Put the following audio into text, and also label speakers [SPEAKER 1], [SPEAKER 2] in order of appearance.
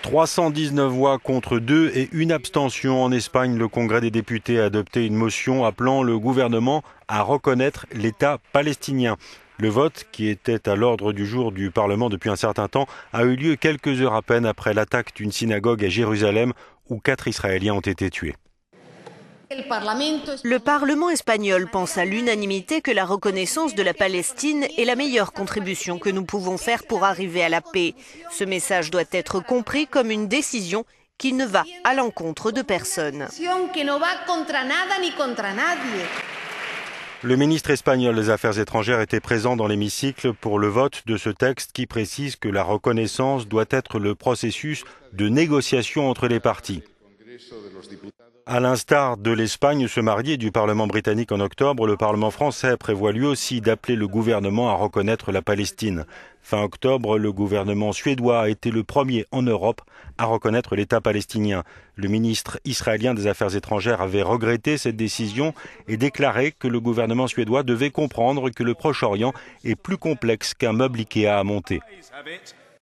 [SPEAKER 1] 319 voix contre 2 et une abstention. En Espagne, le Congrès des députés a adopté une motion appelant le gouvernement à reconnaître l'État palestinien. Le vote, qui était à l'ordre du jour du Parlement depuis un certain temps, a eu lieu quelques heures à peine après l'attaque d'une synagogue à Jérusalem où 4 Israéliens ont été tués.
[SPEAKER 2] Le Parlement espagnol pense à l'unanimité que la reconnaissance de la Palestine est la meilleure contribution que nous pouvons faire pour arriver à la paix. Ce message doit être compris comme une décision qui ne va à l'encontre de personne.
[SPEAKER 1] Le ministre espagnol des Affaires étrangères était présent dans l'hémicycle pour le vote de ce texte qui précise que la reconnaissance doit être le processus de négociation entre les parties. À l'instar de l'Espagne ce mardi et du Parlement britannique en octobre, le Parlement français prévoit lui aussi d'appeler le gouvernement à reconnaître la Palestine. Fin octobre, le gouvernement suédois a été le premier en Europe à reconnaître l'État palestinien. Le ministre israélien des Affaires étrangères avait regretté cette décision et déclaré que le gouvernement suédois devait comprendre que le Proche-Orient est plus complexe qu'un meuble Ikea à monter.